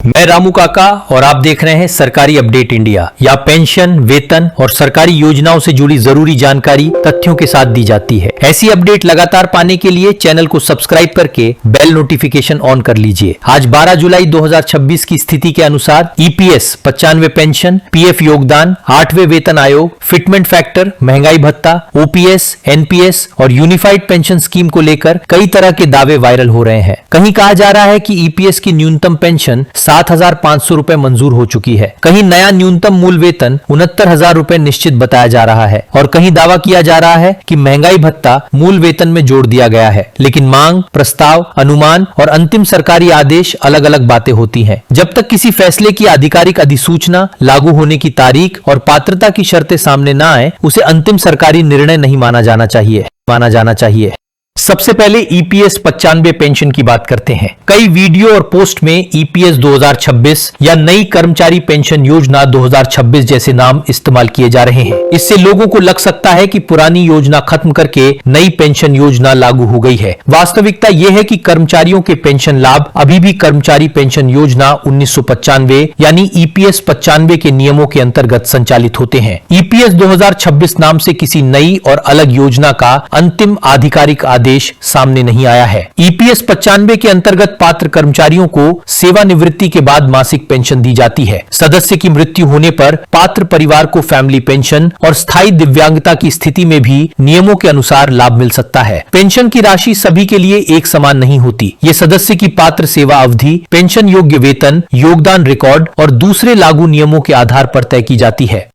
मैं रामू काका और आप देख रहे हैं सरकारी अपडेट इंडिया। यहाँ पेंशन, वेतन और सरकारी योजनाओं से जुड़ी जरूरी जानकारी तथ्यों के साथ दी जाती है। ऐसी अपडेट लगातार पाने के लिए चैनल को सब्सक्राइब करके बेल नोटिफिकेशन ऑन कर लीजिए। आज 12 जुलाई 2026 की स्थिति के अनुसार ईपीएस, 95 पेंशन, पीएफ योगदान, 8वें वेतन आयोग, फिटमेंट फैक्टर, महंगाई भत्ता, ओपीएस, एनपीएस और यूनिफाइड पेंशन स्कीम को लेकर कई तरह के दावे वायरल हो रहे हैं। कहीं कहा जा रहा है कि ईपीएस की न्यूनतम पेंशन 7,500 रुपए मंजूर हो चुकी है। कहीं नया न्यूनतम मूल वेतन 69,000 रुपए निश्चित बताया जा रहा है और कहीं दावा किया जा रहा है कि महंगाई भत्ता मूल वेतन में जोड़ दिया गया है। लेकिन मांग, प्रस्ताव, अनुमान और अंतिम सरकारी आदेश अलग अलग बातें होती हैं। जब तक किसी फैसले की आधिकारिक अधिसूचना, लागू होने की तारीख और पात्रता की शर्तें सामने न आए, उसे अंतिम सरकारी निर्णय नहीं माना जाना चाहिए। सबसे पहले ईपीएस 95 पेंशन की बात करते हैं। कई वीडियो और पोस्ट में ईपीएस 2026 या नई कर्मचारी पेंशन योजना 2026 जैसे नाम इस्तेमाल किए जा रहे हैं। इससे लोगों को लग सकता है कि पुरानी योजना खत्म करके नई पेंशन योजना लागू हो गई है। वास्तविकता यह है कि कर्मचारियों के पेंशन लाभ अभी भी कर्मचारी पेंशन योजना 1995 यानी ईपीएस 95 के नियमों के अंतर्गत संचालित होते हैं। ईपीएस 2026 नाम से किसी नई और अलग योजना का अंतिम आधिकारिक आदेश सामने नहीं आया है। ईपीएस 95 के अंतर्गत पात्र कर्मचारियों को सेवानिवृत्ति के बाद मासिक पेंशन दी जाती है। सदस्य की मृत्यु होने पर पात्र परिवार को फैमिली पेंशन और स्थायी दिव्यांगता की स्थिति में भी नियमों के अनुसार लाभ मिल सकता है। पेंशन की राशि सभी के लिए एक समान नहीं होती। ये सदस्य की पात्र सेवा अवधि, पेंशन योग्य वेतन, योगदान रिकॉर्ड और दूसरे लागू नियमों के आधार पर तय की जाती है।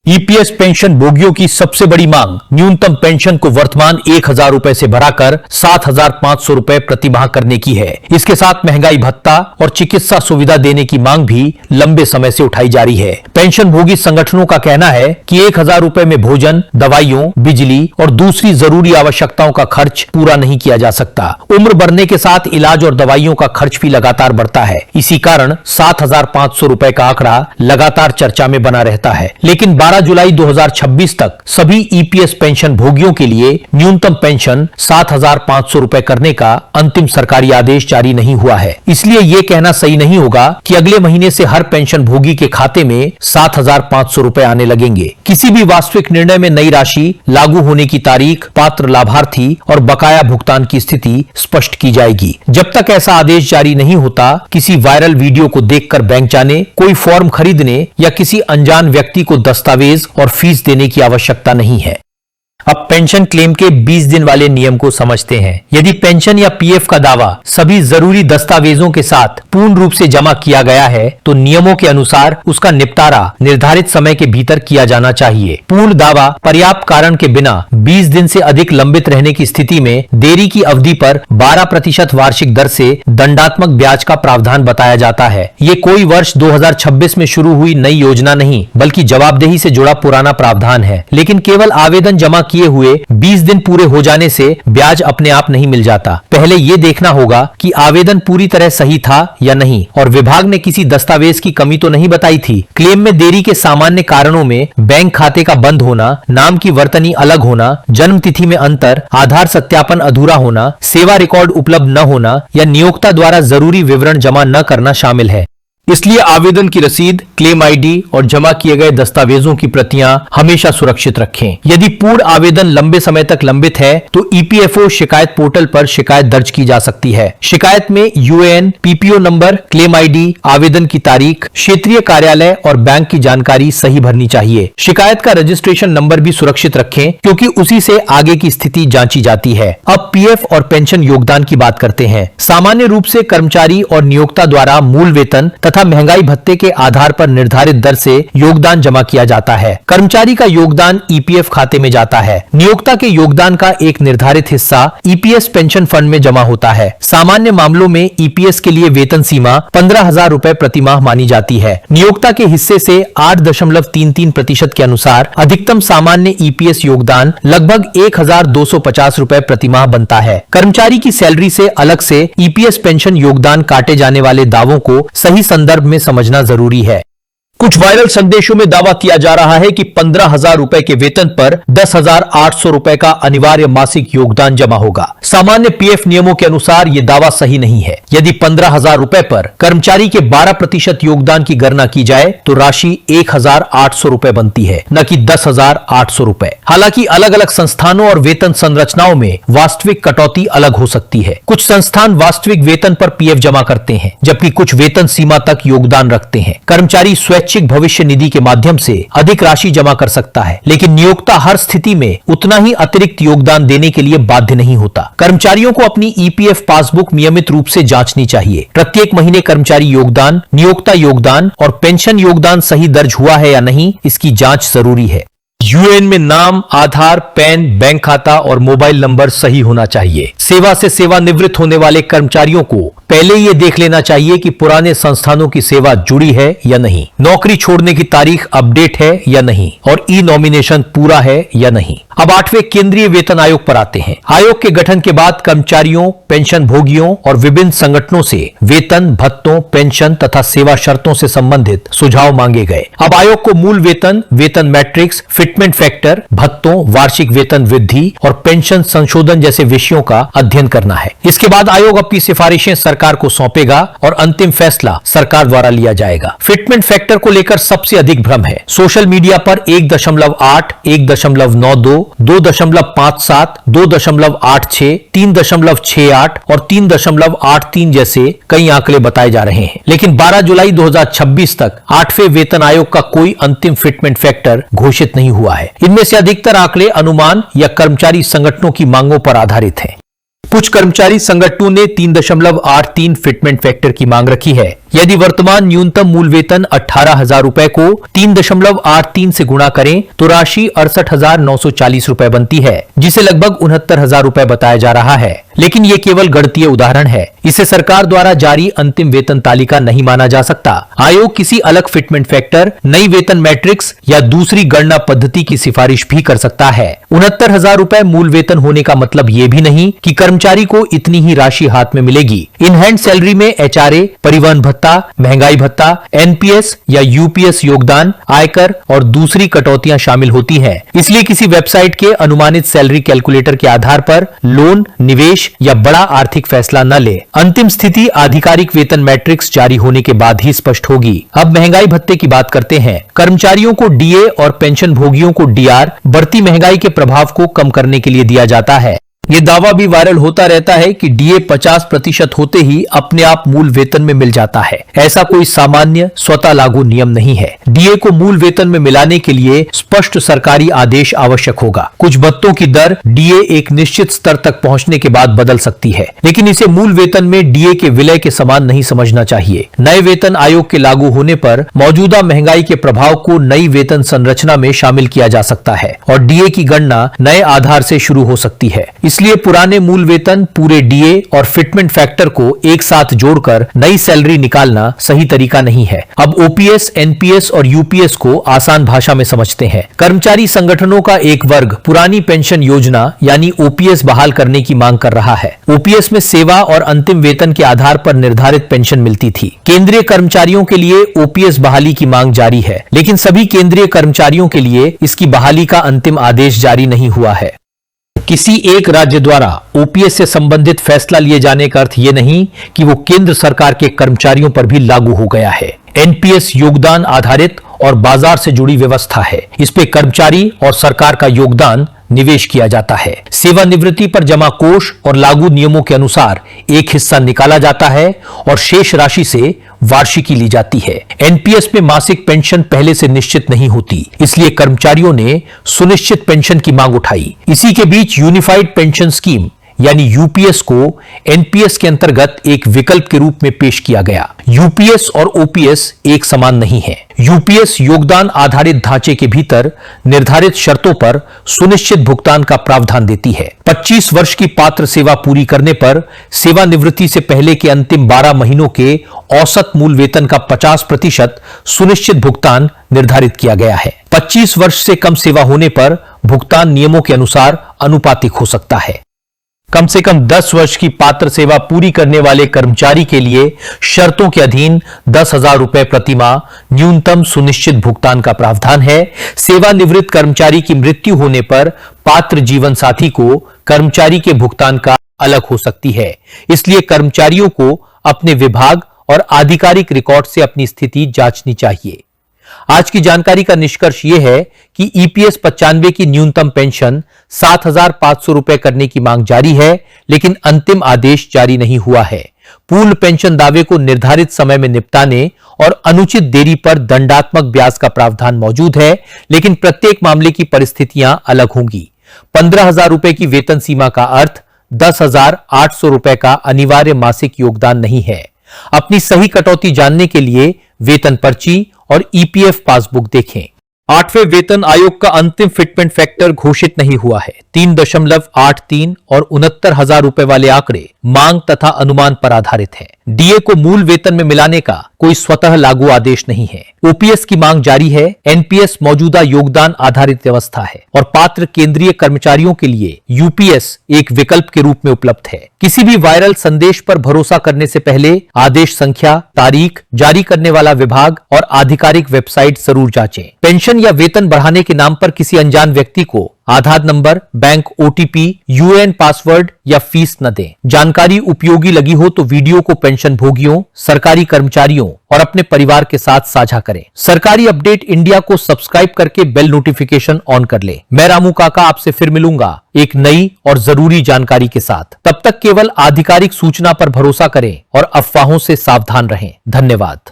ईपीएस पेंशन भोगियों की सबसे बड़ी मांग न्यूनतम पेंशन को वर्तमान 1,000 रुपए से बढ़ाकर 7,500 रुपए प्रतिमाह करने की है। इसके साथ महंगाई भत्ता और चिकित्सा सुविधा देने की मांग भी लंबे समय से उठाई जा रही है। पेंशन भोगी संगठनों का कहना है कि 1,000 रुपए में भोजन, दवाइयों, बिजली और दूसरी जरूरी आवश्यकताओं का खर्च पूरा नहीं किया जा सकता। उम्र बढ़ने के साथ इलाज और दवाइयों का खर्च भी लगातार बढ़ता है। इसी कारण 7,500 रुपए का आंकड़ा लगातार चर्चा में बना रहता है। लेकिन 12 जुलाई 2026 तक सभी ईपीएस पेंशन भोगियों के लिए न्यूनतम पेंशन 7,500 रुपए करने का अंतिम सरकारी आदेश जारी नहीं हुआ है। इसलिए यह कहना सही नहीं होगा कि अगले महीने से हर पेंशन भोगी के खाते में 7,500 रुपए आने लगेंगे। किसी भी वास्तविक निर्णय में नई राशि, लागू होने की तारीख, पात्र लाभार्थी और बकाया भुगतान की स्थिति स्पष्ट की जाएगी। जब तक ऐसा आदेश जारी नहीं होता, किसी वायरल वीडियो को देखकर बैंक जाने, कोई फॉर्म खरीदने या किसी अनजान व्यक्ति को दस्तावेज और फीस देने की आवश्यकता नहीं है। अब पेंशन क्लेम के 20 दिन वाले नियम को समझते हैं। यदि पेंशन या पीएफ का दावा सभी जरूरी दस्तावेजों के साथ पूर्ण रूप से जमा किया गया है, तो नियमों के अनुसार उसका निपटारा निर्धारित समय के भीतर किया जाना चाहिए। पूर्ण दावा पर्याप्त कारण के बिना 20 दिन से अधिक लंबित रहने की स्थिति में देरी की अवधि पर 12% वार्षिक दर से दंडात्मक ब्याज का प्रावधान बताया जाता है। ये कोई वर्ष 2026 में शुरू हुई नई योजना नहीं, बल्कि जवाबदेही से जुड़ा पुराना प्रावधान है। लेकिन केवल आवेदन जमा किए हुए 20 दिन पूरे हो जाने से ब्याज अपने आप नहीं मिल जाता। पहले ये देखना होगा कि आवेदन पूरी तरह सही था या नहीं और विभाग ने किसी दस्तावेज की कमी तो नहीं बताई थी। क्लेम में देरी के सामान्य कारणों में बैंक खाते का बंद होना, नाम की वर्तनी अलग होना, जन्म तिथि में अंतर, आधार सत्यापन अधूरा होना, सेवा रिकॉर्ड उपलब्ध न होना या नियोक्ता द्वारा जरूरी विवरण जमा न करना शामिल है। इसलिए आवेदन की रसीद, क्लेम आईडी और जमा किए गए दस्तावेजों की प्रतियां हमेशा सुरक्षित रखें। यदि पूर्ण आवेदन लंबे समय तक लंबित है, तो ईपीएफओ शिकायत पोर्टल पर शिकायत दर्ज की जा सकती है। शिकायत में UAN, PPO number, claim ID, आवेदन की तारीख, क्षेत्रीय कार्यालय और बैंक की जानकारी सही भरनी चाहिए। शिकायत का रजिस्ट्रेशन नंबर भी सुरक्षित रखें, क्योंकि उसी से आगे की स्थिति जांची जाती है। अब पीएफ और पेंशन योगदान की बात करते हैं। सामान्य रूप से कर्मचारी और नियोक्ता द्वारा मूल वेतन तथा महंगाई भत्ते के आधार पर निर्धारित दर से योगदान जमा किया जाता है। कर्मचारी का योगदान ईपीएफ खाते में जाता है। नियोक्ता के योगदान का एक निर्धारित हिस्सा ईपीएस पेंशन फंड में जमा होता है। सामान्य मामलों में ईपीएस के लिए वेतन सीमा 15,000 रुपए प्रतिमाह मानी जाती है। नियोक्ता के हिस्से से 8.33% के अनुसार अधिकतम सामान्य ईपीएस योगदान लगभग 1,250 रुपए प्रतिमाह बनता है। कर्मचारी की सैलरी से अलग से ईपीएस पेंशन योगदान काटे जाने वाले दावों को सही संदर्भ में समझना जरूरी है। कुछ वायरल संदेशों में दावा किया जा रहा है कि 15,000 रुपए के वेतन पर 10,800 रुपए का अनिवार्य मासिक योगदान जमा होगा। सामान्य पीएफ नियमों के अनुसार यह दावा सही नहीं है। यदि 15,000 रुपए पर कर्मचारी के 12% योगदान की गणना की जाए तो राशि 1,800 रुपए बनती है, न कि 10,800 रुपए। हालांकि अलग अलग संस्थानों और वेतन संरचनाओं में वास्तविक कटौती अलग हो सकती है। कुछ संस्थान वास्तविक वेतन पर पीएफ जमा करते हैं, जबकि कुछ वेतन सीमा तक योगदान रखते हैं। कर्मचारी स्वैच्छिक भविष्य निधि के माध्यम से अधिक राशि जमा कर सकता है, लेकिन नियोक्ता हर स्थिति में उतना ही अतिरिक्त योगदान देने के लिए बाध्य नहीं होता। कर्मचारियों को अपनी ईपीएफ पासबुक नियमित रूप से जांचनी चाहिए। प्रत्येक महीने कर्मचारी योगदान, नियोक्ता योगदान और पेंशन योगदान सही दर्ज हुआ है या नहीं, इसकी जांच जरूरी है। यूएएन में नाम, आधार, पैन, बैंक खाता और मोबाइल नंबर सही होना चाहिए। सेवा से सेवानिवृत्त होने वाले कर्मचारियों को पहले ये देख लेना चाहिए कि पुराने संस्थानों की सेवा जुड़ी है या नहीं, नौकरी छोड़ने की तारीख अपडेट है या नहीं और ई नॉमिनेशन पूरा है या नहीं। अब 8वें केंद्रीय वेतन आयोग पर आते हैं। आयोग के गठन के बाद कर्मचारियों, पेंशन भोगियों और विभिन्न संगठनों से वेतन, भत्तों, पेंशन तथा सेवा शर्तों से संबंधित सुझाव मांगे गए। अब आयोग को मूल वेतन, वेतन मैट्रिक्स, फिटमेंट फैक्टर, भत्तों, वार्षिक वेतन वृद्धि और पेंशन संशोधन जैसे विषयों का अध्ययन करना है। इसके बाद आयोग अपनी सिफारिशें सरकार को सौंपेगा और अंतिम फैसला सरकार द्वारा लिया जाएगा। फिटमेंट फैक्टर को लेकर सबसे अधिक भ्रम है। सोशल मीडिया पर 1.8, 1.92, 2.57, 2.86, 3.68 और 3.83 जैसे कई आंकड़े बताए जा रहे हैं, लेकिन 12 जुलाई 2026 तक 8वें वेतन आयोग का कोई अंतिम फिटमेंट फैक्टर घोषित नहीं हुआ है। इनमें से अधिकतर आंकड़े अनुमान या कर्मचारी संगठनों की मांगों पर आधारित हैं। कुछ कर्मचारी संगठनों ने 3.83 फिटमेंट फैक्टर की मांग रखी है। यदि वर्तमान न्यूनतम मूल वेतन 18,000 रुपए को 3.83 से गुणा करें तो राशि 68,940 रुपए बनती है, जिसे लगभग 69,000 रुपए बताया जा रहा है। लेकिन ये केवल गणितीय उदाहरण है। इसे सरकार द्वारा जारी अंतिम वेतन तालिका नहीं माना जा सकता। आयोग किसी अलग फिटमेंट फैक्टर, नई वेतन मैट्रिक्स या दूसरी गणना पद्धति की सिफारिश भी कर सकता है। 69,000 रुपए मूल वेतन होने का मतलब ये भी नहीं कि कर्मचारी को इतनी ही राशि हाथ में मिलेगी। इन हैंड सैलरी में एचआरए, परिवहन भत्ता, महंगाई भत्ता, एनपीएस या यूपीएस योगदान, आयकर और दूसरी कटौतियां शामिल होती हैं। इसलिए किसी वेबसाइट के अनुमानित सैलरी कैलकुलेटर के आधार पर लोन, निवेश या बड़ा आर्थिक फैसला न ले। अंतिम स्थिति आधिकारिक वेतन मैट्रिक्स जारी होने के बाद ही स्पष्ट होगी। अब महंगाई भत्ते की बात करते हैं। कर्मचारियों को डीए और पेंशन भोगियों को डीआर बढ़ती महंगाई के प्रभाव को कम करने के लिए दिया जाता है। ये दावा भी वायरल होता रहता है कि डीए 50% होते ही अपने आप मूल वेतन में मिल जाता है। ऐसा कोई सामान्य स्वतः लागू नियम नहीं है। डीए को मूल वेतन में मिलाने के लिए स्पष्ट सरकारी आदेश आवश्यक होगा। कुछ भत्तों की दर डीए एक निश्चित स्तर तक पहुंचने के बाद बदल सकती है, लेकिन इसे मूल वेतन में डीए के विलय के समान नहीं समझना चाहिए। नए वेतन आयोग के लागू होने पर मौजूदा महंगाई के प्रभाव को नई वेतन संरचना में शामिल किया जा सकता है और डीए की गणना नए आधार से शुरू हो सकती है। इसलिए पुराने मूल वेतन, पूरे डीए और फिटमेंट फैक्टर को एक साथ जोड़कर नई सैलरी निकालना सही तरीका नहीं है। अब ओपीएस, एनपीएस और यूपीएस को आसान भाषा में समझते हैं। कर्मचारी संगठनों का एक वर्ग पुरानी पेंशन योजना यानी ओपीएस बहाल करने की मांग कर रहा है। ओपीएस में सेवा और अंतिम वेतन के आधार पर निर्धारित पेंशन मिलती थी। केंद्रीय कर्मचारियों के लिए ओपीएस बहाली की मांग जारी है, लेकिन सभी केंद्रीय कर्मचारियों के लिए इसकी बहाली का अंतिम आदेश जारी नहीं हुआ है। किसी एक राज्य द्वारा ओपीएस से संबंधित फैसला लिए जाने का अर्थ यह नहीं कि वो केंद्र सरकार के कर्मचारियों पर भी लागू हो गया है। एनपीएस योगदान आधारित और बाजार से जुड़ी व्यवस्था है। इस पे कर्मचारी और सरकार का योगदान निवेश किया जाता है। सेवानिवृत्ति पर जमा कोष और लागू नियमों के अनुसार एक हिस्सा निकाला जाता है और शेष राशि से वार्षिकी ली जाती है। एनपीएस में मासिक पेंशन पहले से निश्चित नहीं होती, इसलिए कर्मचारियों ने सुनिश्चित पेंशन की मांग उठाई। इसी के बीच यूनिफाइड पेंशन स्कीम यानी यूपीएस को एनपीएस के अंतर्गत एक विकल्प के रूप में पेश किया गया। यूपीएस और ओपीएस एक समान नहीं है। यूपीएस योगदान आधारित ढांचे के भीतर निर्धारित शर्तों पर सुनिश्चित भुगतान का प्रावधान देती है। 25 वर्ष की पात्र सेवा पूरी करने पर सेवानिवृत्ति से पहले के अंतिम 12 महीनों के औसत मूल वेतन का 50% सुनिश्चित भुगतान निर्धारित किया गया है। 25 वर्ष से कम सेवा होने पर भुगतान नियमों के अनुसार अनुपातिक हो सकता है। कम से कम 10 वर्ष की पात्र सेवा पूरी करने वाले कर्मचारी के लिए शर्तों के अधीन 10,000 रुपए प्रति माह न्यूनतम सुनिश्चित भुगतान का प्रावधान है। सेवानिवृत्त कर्मचारी की मृत्यु होने पर पात्र जीवन साथी को कर्मचारी के भुगतान का अलग हो सकती है। इसलिए कर्मचारियों को अपने विभाग और आधिकारिक रिकॉर्ड से अपनी स्थिति जांचनी चाहिए। आज की जानकारी का निष्कर्ष यह है कि ईपीएस 95 की न्यूनतम पेंशन 7,500 रुपए करने की मांग जारी है, लेकिन अंतिम आदेश जारी नहीं हुआ है। पूर्ण पेंशन दावे को निर्धारित समय में निपटाने और अनुचित देरी पर दंडात्मक ब्याज का प्रावधान मौजूद है, लेकिन प्रत्येक मामले की परिस्थितियां अलग होंगी। 15,000 रुपए की वेतन सीमा का अर्थ 10,800 रुपए का अनिवार्य मासिक योगदान नहीं है। अपनी सही कटौती जानने के लिए वेतन पर्ची और ईपीएफ पासबुक देखें। 8वें वेतन आयोग का अंतिम फिटमेंट फैक्टर घोषित नहीं हुआ है। 3.83 और 69,000 रुपए वाले आंकड़े मांग तथा अनुमान पर आधारित है। डीए को मूल वेतन में मिलाने का कोई स्वतः लागू आदेश नहीं है। ओपीएस की मांग जारी है। एनपीएस मौजूदा योगदान आधारित व्यवस्था है और पात्र केंद्रीय कर्मचारियों के लिए यूपीएस एक विकल्प के रूप में उपलब्ध है। किसी भी वायरल संदेश पर भरोसा करने से पहले आदेश संख्या, तारीख, जारी करने वाला विभाग और आधिकारिक वेबसाइट जरूर जांचें। पेंशन या वेतन बढ़ाने के नाम पर किसी अनजान व्यक्ति को Aadhaar number, bank OTP, UAN password या फीस न दें। जानकारी उपयोगी लगी हो तो वीडियो को पेंशन भोगियों, सरकारी कर्मचारियों और अपने परिवार के साथ साझा करें। सरकारी अपडेट इंडिया को सब्सक्राइब करके बेल नोटिफिकेशन ऑन कर ले। मैं रामू काका आपसे फिर मिलूंगा एक नई और जरूरी जानकारी के साथ। तब तक केवल आधिकारिक सूचना पर भरोसा करें और अफवाहों से सावधान रहें। धन्यवाद।